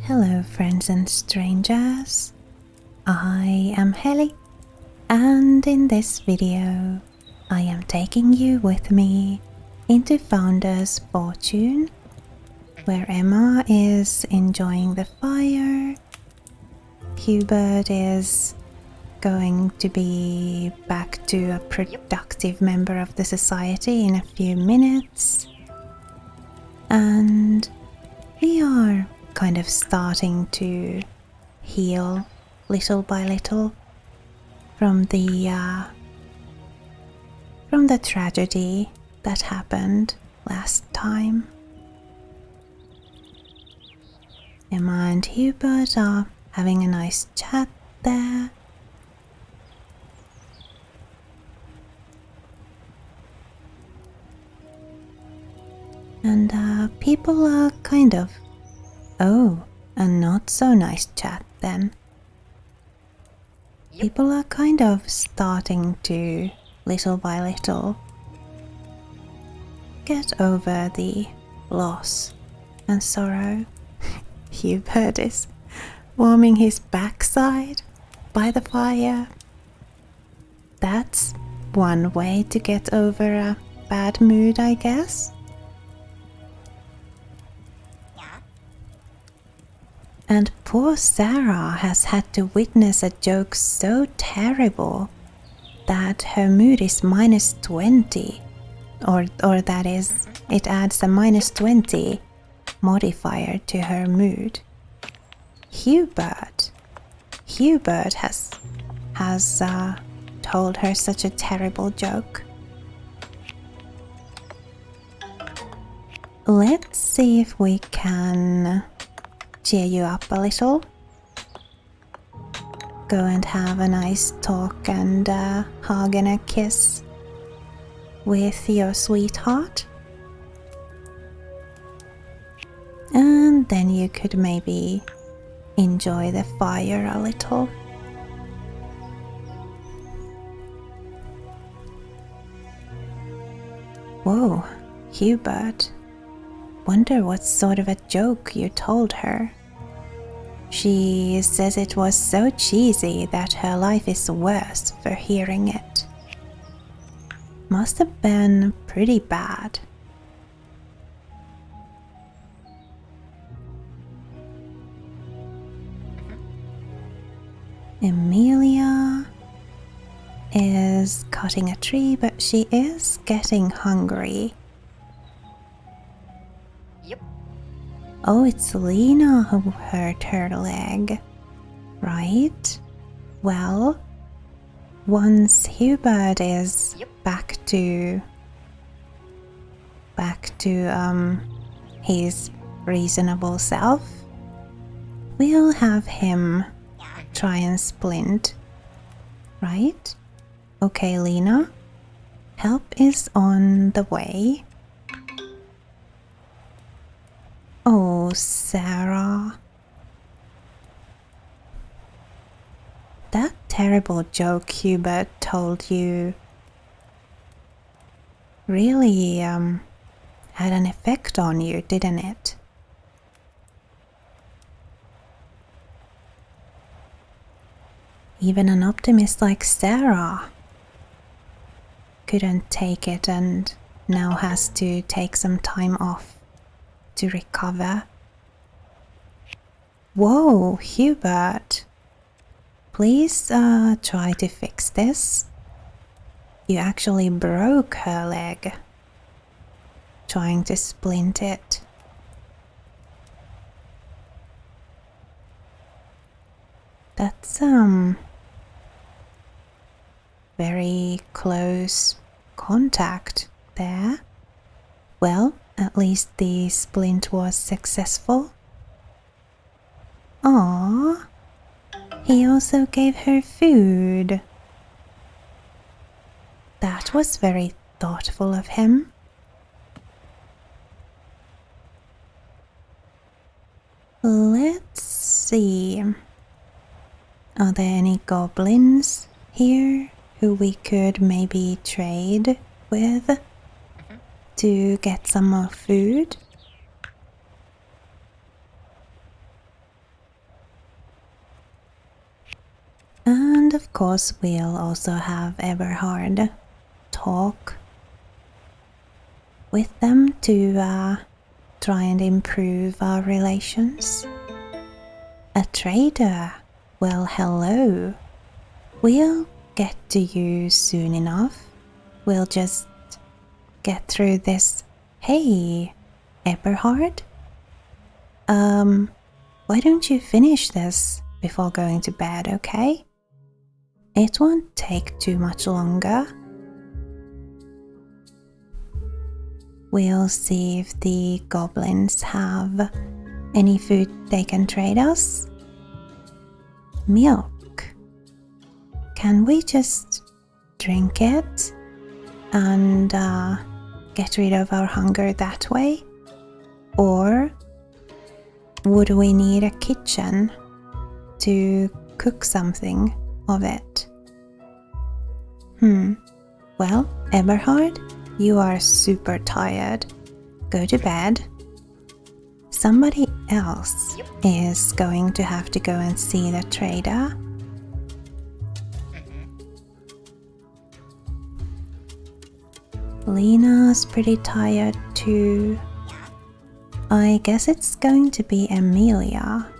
Hello friends and strangers, I am Heli, and in this video I am taking you with me into Founder's Fortune, where Emma is enjoying the fire, Hubert is going to be back to a productive member of the society in a few minutes, and we are kind of starting to heal little by little from the tragedy that happened last time. Emma and Hubert are having a nice chat there. And people are kind of, a not so nice chat then. People are kind of starting to, little by little, get over the loss and sorrow. Hubert is warming his backside by the fire. That's one way to get over a bad mood, I guess. And poor Sarah has had to witness a joke so terrible that her mood is -20, or that is, it adds a -20 modifier to her mood. Hubert has told her such a terrible joke. Let's see if we can cheer you up a little. Go and have a nice talk and a hug and a kiss with your sweetheart. And then you could maybe enjoy the fire a little. Whoa, Hubert. Wonder what sort of a joke you told her. She says it was so cheesy that her life is worse for hearing it. Must have been pretty bad. Emilia is cutting a tree, but she is getting hungry. Oh, it's Lena who hurt her leg, right? Well, once Hubert is back to his reasonable self, we'll have him try and splint, right? Okay, Lena, help is on the way. Oh, Sarah. That terrible joke Hubert told you really had an effect on you, didn't it? Even an optimist like Sarah couldn't take it and now has to take some time off to recover. Whoa, Hubert. Please try to fix this. You actually broke her leg trying to splint it. That's very close contact there. Well, at least the splint was successful. Aww, he also gave her food. That was very thoughtful of him. Let's see. Are there any goblins here who we could maybe trade with to get some more food? And of course, we'll also have Eberhard talk with them to try and improve our relations. A trader? Well, hello. We'll get to you soon enough. We'll just get through this. Hey, Eberhard? Why don't you finish this before going to bed, okay? It won't take too much longer. We'll see if the goblins have any food they can trade us. Milk. Can we just drink it and get rid of our hunger that way? Or would we need a kitchen to cook something of it? Well, Eberhard, you are super tired. Go to bed. Somebody else is going to have to go and see the trader. Lena's pretty tired too. I guess it's going to be Amelia.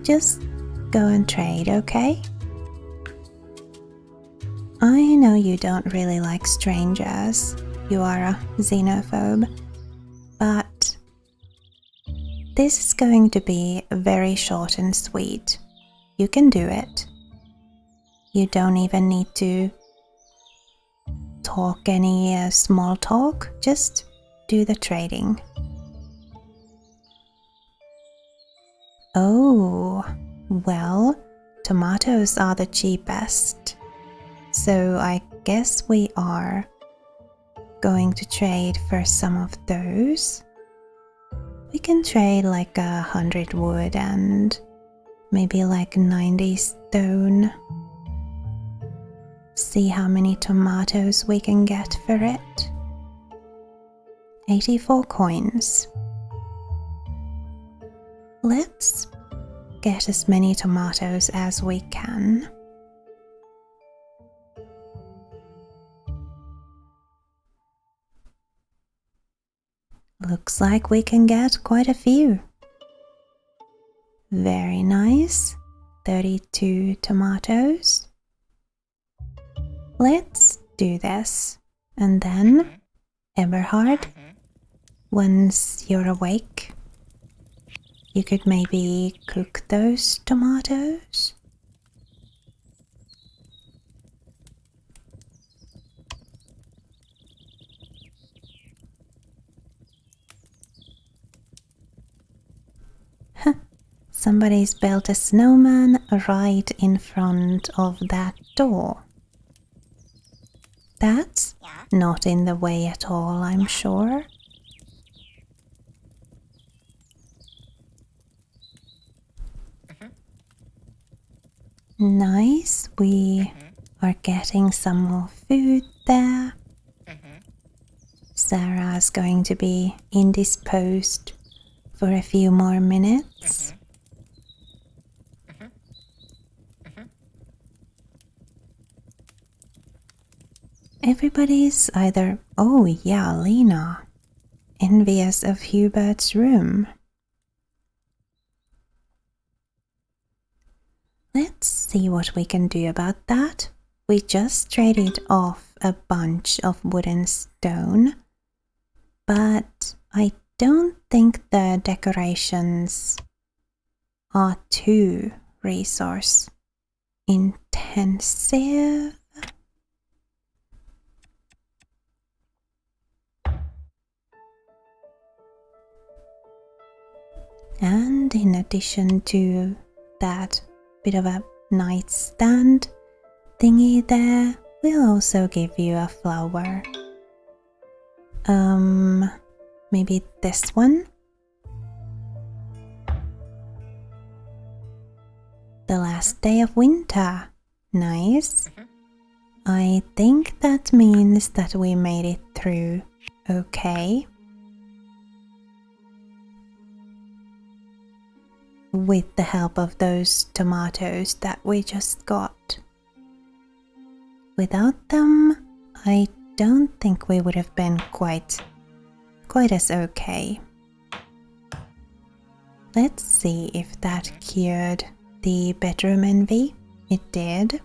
Just go and trade, okay? I know you don't really like strangers. You are a xenophobe. But this is going to be very short and sweet. You can do it. You don't even need to talk any small talk. Just do the trading. Oh, well, tomatoes are the cheapest. So I guess we are going to trade for some of those. We can trade like 100 wood and maybe like 90 stone. See how many tomatoes we can get for it. 84 coins. Let's get as many tomatoes as we can. Looks like we can get quite a few. Very nice. 32 tomatoes. Let's do this. And then, Eberhard, once you're awake, you could maybe cook those tomatoes. Somebody's built a snowman right in front of that door. That's not in the way at all, I'm sure. Nice, we are getting some more food there. Sarah's going to be indisposed for a few more minutes. Everybody's either, oh yeah, Lena, envious of Hubert's room. Let's see what we can do about that. We just traded off a bunch of wood and stone, but I don't think the decorations are too resource intensive. And in addition to that bit of a nightstand thingy there, we'll also give you a flower. Maybe this one? The last day of winter. Nice. I think that means that we made it through okay. with the help of those tomatoes that we just got. Without them, I don't think we would have been quite as okay. Let's see if that cured the bedroom envy. It did.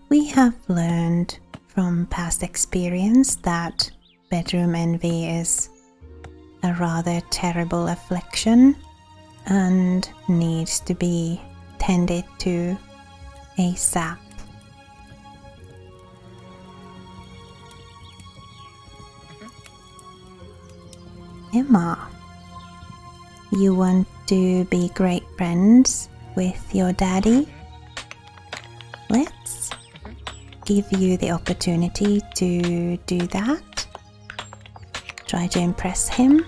We have learned from past experience that bedroom envy is a rather terrible affliction and needs to be tended to ASAP. Emma, you want to be great friends with your daddy? Let's give you the opportunity to do that. Try to impress him,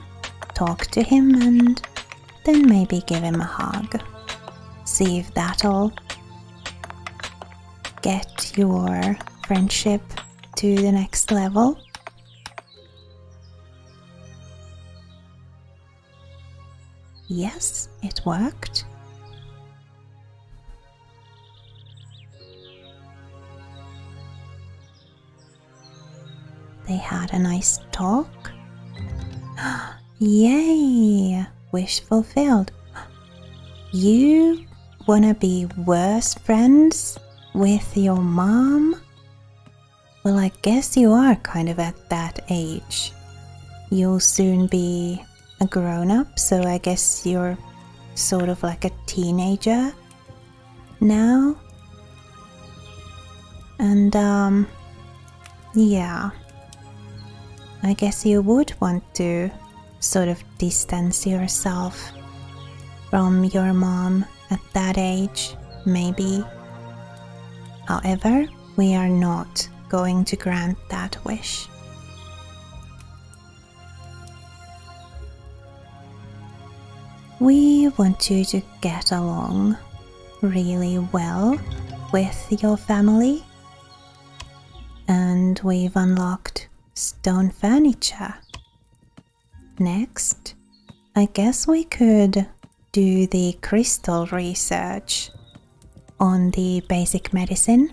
talk to him, and then maybe give him a hug. See if that'll get your friendship to the next level. Yes, it worked. They had a nice talk. Yay! Wish fulfilled. You wanna be worse friends with your mom? Well, I guess you are kind of at that age. You'll soon be a grown-up, so I guess you're sort of like a teenager now. And yeah, I guess you would want to sort of distance yourself from your mom at that age, maybe. However, we are not going to grant that wish. We want you to get along really well with your family, and we've unlocked stone furniture. Next, I guess we could do the crystal research on the basic medicine,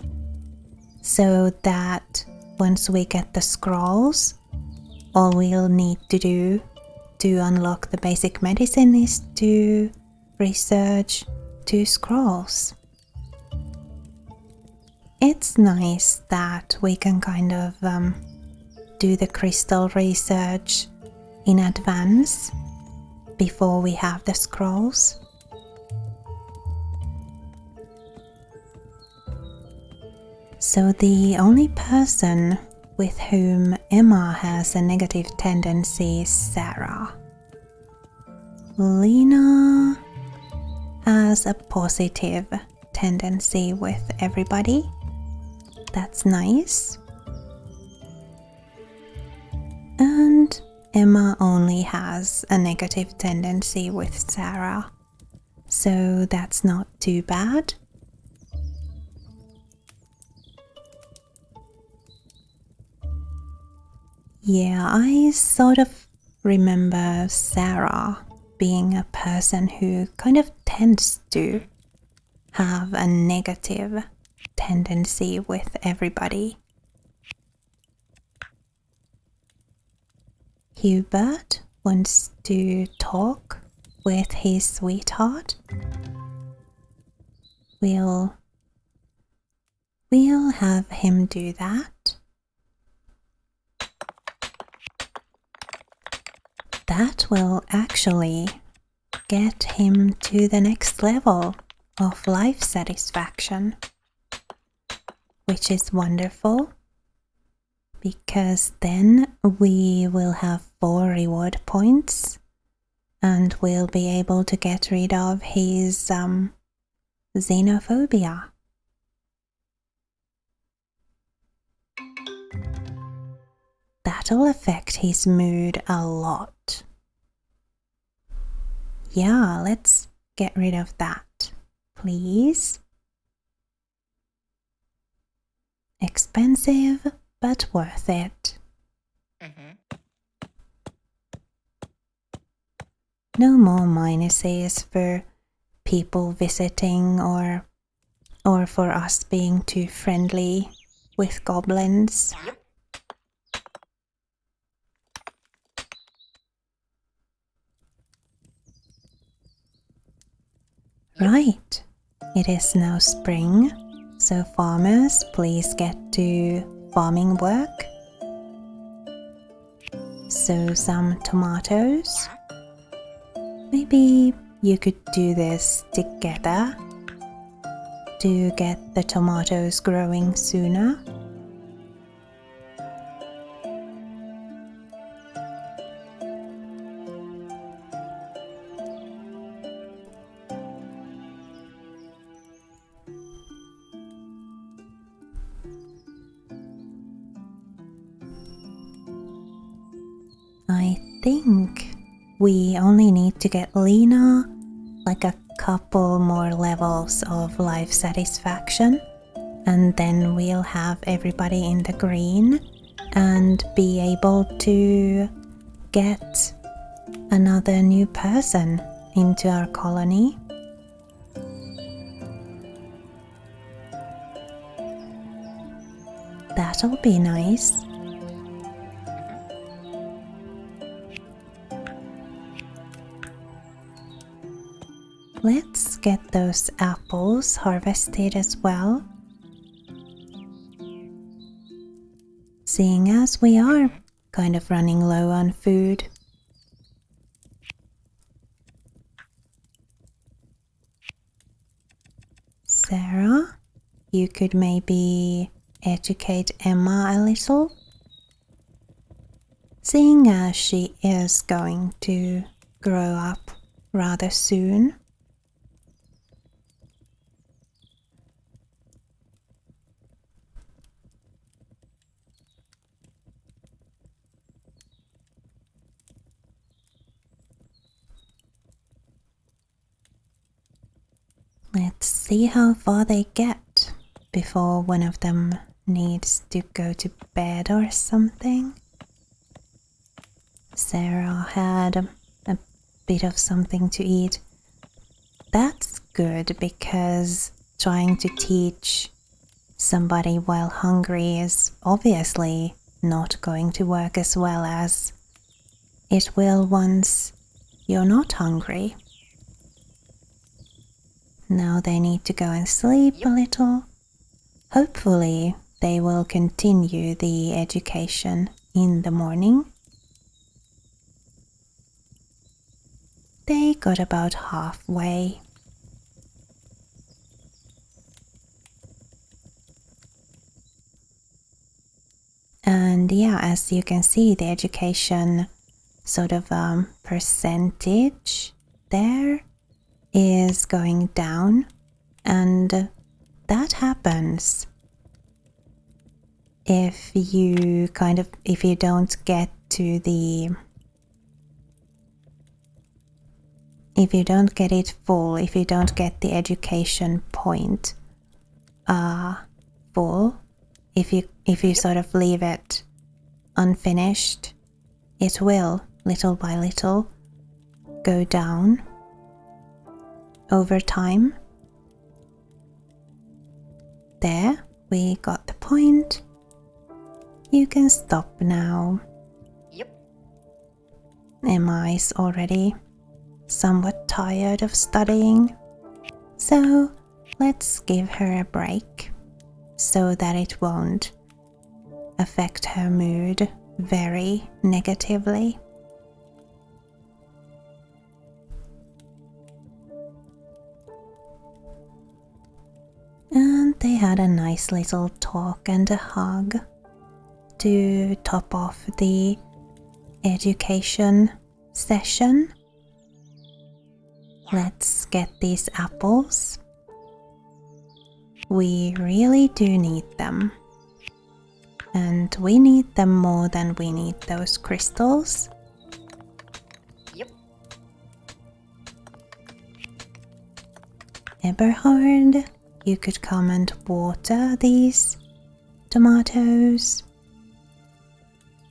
so that once we get the scrolls, all we'll need to do to unlock the basic medicine is to research 2 scrolls. It's nice that we can kind of do the crystal research in advance before we have the scrolls. So the only person with whom Emma has a negative tendency is Sarah. Lena has a positive tendency with everybody. That's nice. And Emma only has a negative tendency with Sarah, so that's not too bad. Yeah, I sort of remember Sarah being a person who kind of tends to have a negative tendency with everybody. Hubert wants to talk with his sweetheart. We'll have him do that. That will actually get him to the next level of life satisfaction, which is wonderful, because then we will have 4 reward points and we'll be able to get rid of his xenophobia. That'll affect his mood a lot. Yeah, let's get rid of that, please. Expensive, but worth it. no more minuses for people visiting or for us being too friendly with goblins. Right, it is now spring, so farmers, please get to farming work. Sow some tomatoes. Maybe you could do this together to get the tomatoes growing sooner. I think we only need to get Lena like a couple more levels of life satisfaction, and then we'll have everybody in the green and be able to get another new person into our colony. That'll be nice. Let's get those apples harvested as well. Seeing as we are kind of running low on food. Sarah, you could maybe educate Emma a little, seeing as she is going to grow up rather soon. Let's see how far they get before one of them needs to go to bed or something. Sarah had a bit of something to eat. That's good, because trying to teach somebody while hungry is obviously not going to work as well as it will once you're not hungry. Now they need to go and sleep a little. Hopefully they will continue the education in the morning. They got about halfway. And yeah, as you can see, the education sort of percentage there is going down, and that happens if you don't get to the if you don't get it full, if you don't get the education point full, if you sort of leave it unfinished, it will little by little go down over time. There, we got the point. You can stop now. Yep. Emma is already somewhat tired of studying, so let's give her a break so that it won't affect her mood very negatively. And they had a nice little talk and a hug to top off the education session. Let's get these apples. We really do need them. And we need them more than we need those crystals. Yep. Eberhard, you could come and water these tomatoes.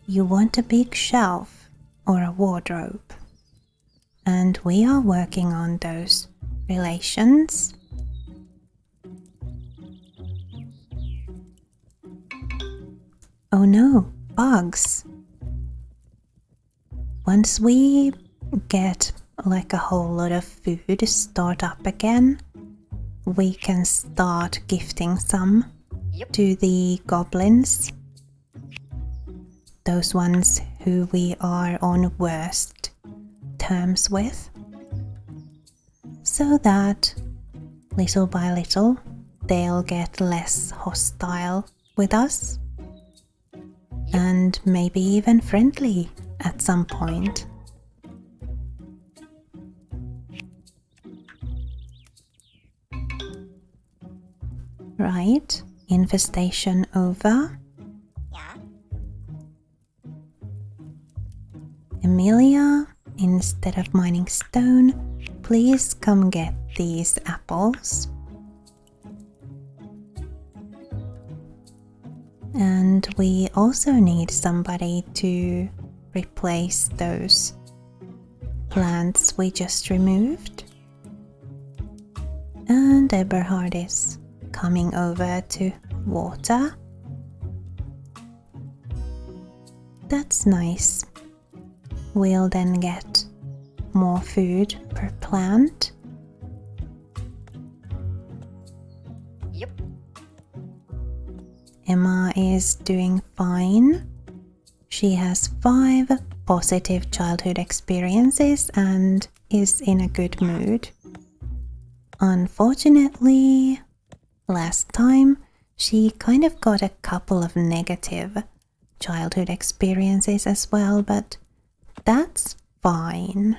You want a big shelf or a wardrobe? and we are working on those relations. Oh no, bugs. Once we get like a whole lot of food stored up again, we can start gifting some to the goblins. Those ones who we are on worst terms with. So that little by little they'll get less hostile with us. And maybe even friendly at some point. Right, infestation over. Yeah. Emilia, instead of mining stone, please come get these apples. And we also need somebody to replace those plants we just removed. And Eberhard is coming over to water. That's nice. We'll then get more food per plant. Yep. Emma is doing fine. She has 5 positive childhood experiences and is in a good mood. Unfortunately, last time she kind of got a couple of negative childhood experiences as well, but that's fine.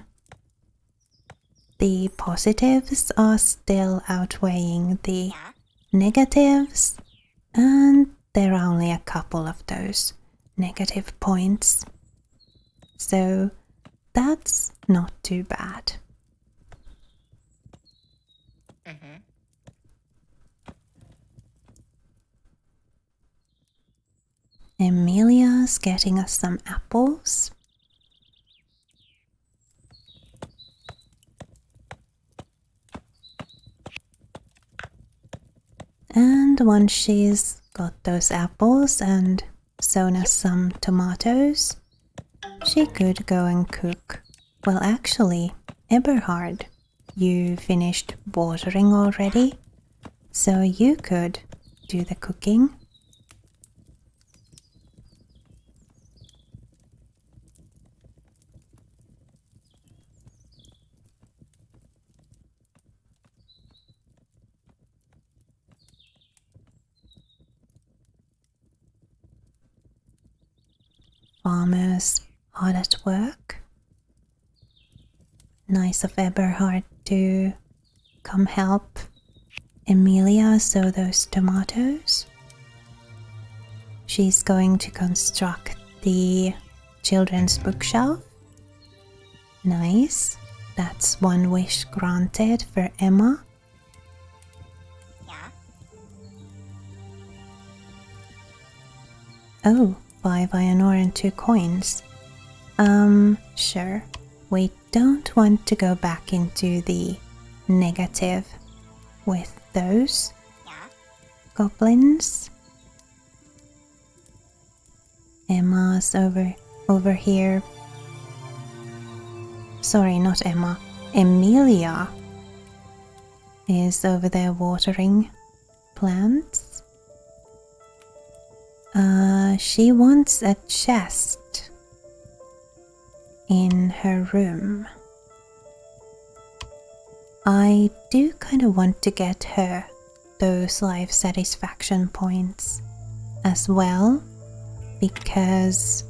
The positives are still outweighing the negatives, and there are only a couple of those negative points. So that's not too bad. Emilia's getting us some apples. And once she's got those apples and sown us some tomatoes, she could go and cook. Well, actually, Eberhard, you finished watering already, so you could do the cooking. Farmers hard at work. Nice of Eberhard to come help Emilia sow those tomatoes. She's going to construct the children's bookshelf. Nice. That's one wish granted for Emma. Yeah. Oh, 5 iron ore and 2 coins. Sure. We don't want to go back into the negative with those goblins. Emma's over here. Sorry, not Emma. Emilia is over there watering plants. She wants a chest in her room. I do kind of want to get her those life satisfaction points as well, because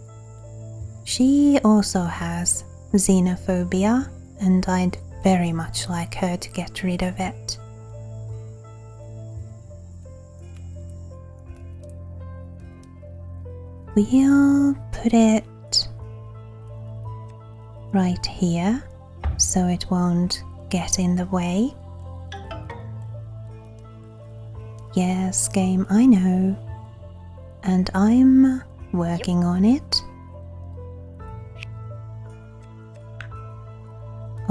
she also has xenophobia and I'd very much like her to get rid of it. We'll put it right here so it won't get in the way. Yes, game, I know. And I'm working on it.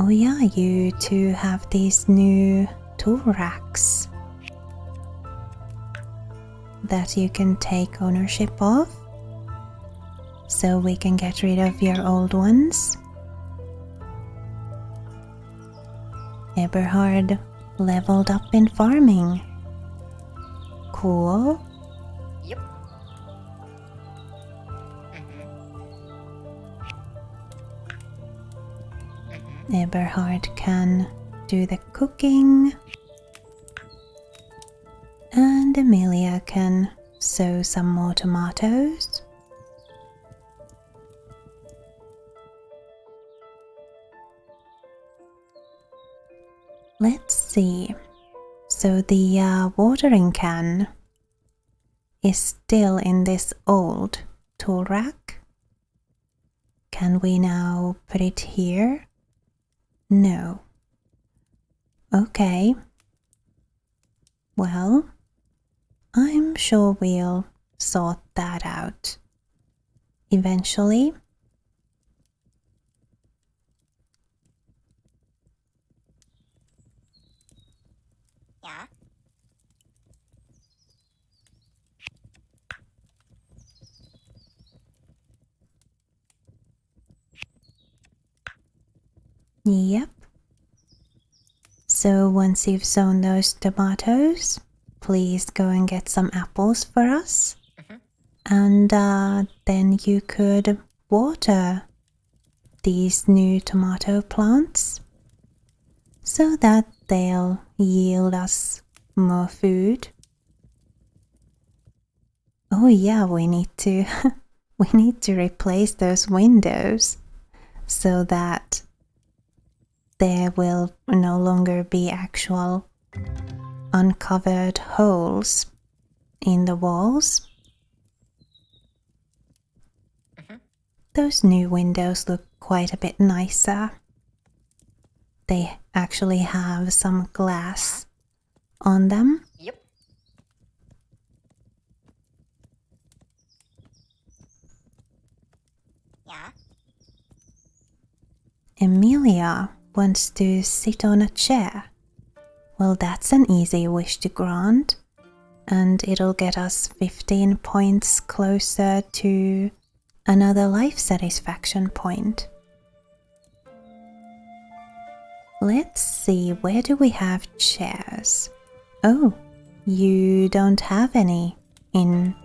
Oh yeah, you two have these new tool racks that you can take ownership of, so we can get rid of your old ones. Eberhard leveled up in farming. Cool. Yep. Eberhard can do the cooking, and Amelia can sow some more tomatoes. Let's see. So the watering can is still in this old tool rack. Can we now put it here? No. Okay. Well, I'm sure we'll sort that out eventually. Yeah. Yep. So once you've sown those tomatoes, please go and get some apples for us. And then you could water these new tomato plants so that they'll yield us more food. Oh yeah, we need to replace those windows so that there will no longer be actual uncovered holes in the walls. Those new windows look quite a bit nicer. They actually have some glass on them. Yep. Yeah. Emilia wants to sit on a chair. Well, that's an easy wish to grant, and it'll get us 15 points closer to another life satisfaction point. Let's see, where do we have chairs? Oh, you don't have any in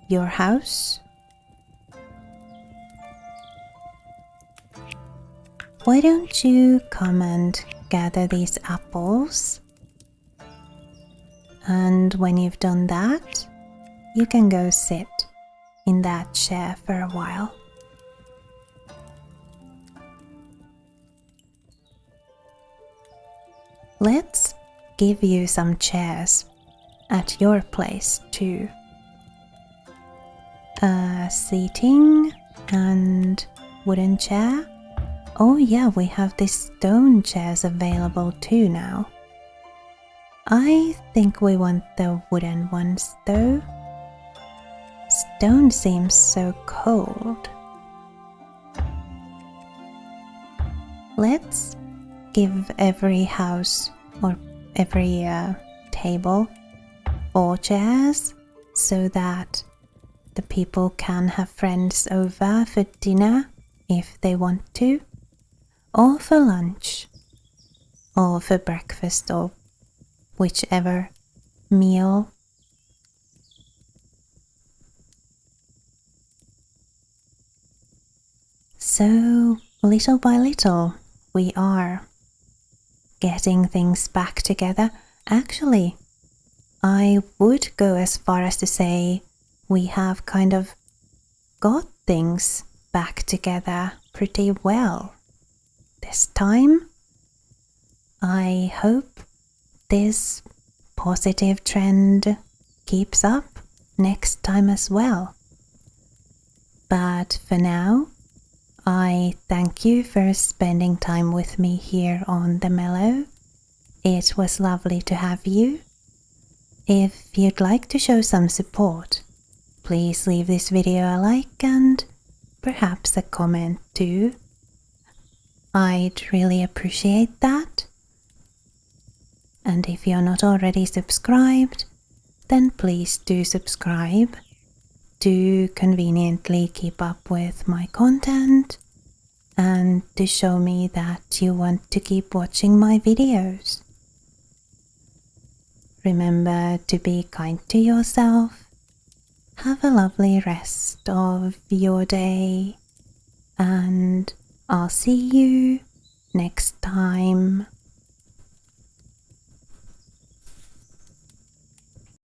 your house? Why don't you come and gather these apples? And when you've done that, you can go sit in that chair for a while. Let's give you some chairs at your place too. Seating and wooden chair. Oh yeah, we have these stone chairs available too now. I think we want the wooden ones though. Stone seems so cold. Let's give every house or every table 4 chairs so that the people can have friends over for dinner if they want to, or for lunch, or for breakfast, or whichever meal. So, little by little, we are getting things back together. Actually, I would go as far as to say we have kind of got things back together pretty well this time. I hope this positive trend keeps up next time as well. But for now, I thank you for spending time with me here on the Mellow. It was lovely to have you. If you'd like to show some support, please leave this video a like and perhaps a comment too. I'd really appreciate that. And if you're not already subscribed, then please do subscribe to conveniently keep up with my content and to show me that you want to keep watching my videos. Remember to be kind to yourself. Have a lovely rest of your day, and I'll see you next time.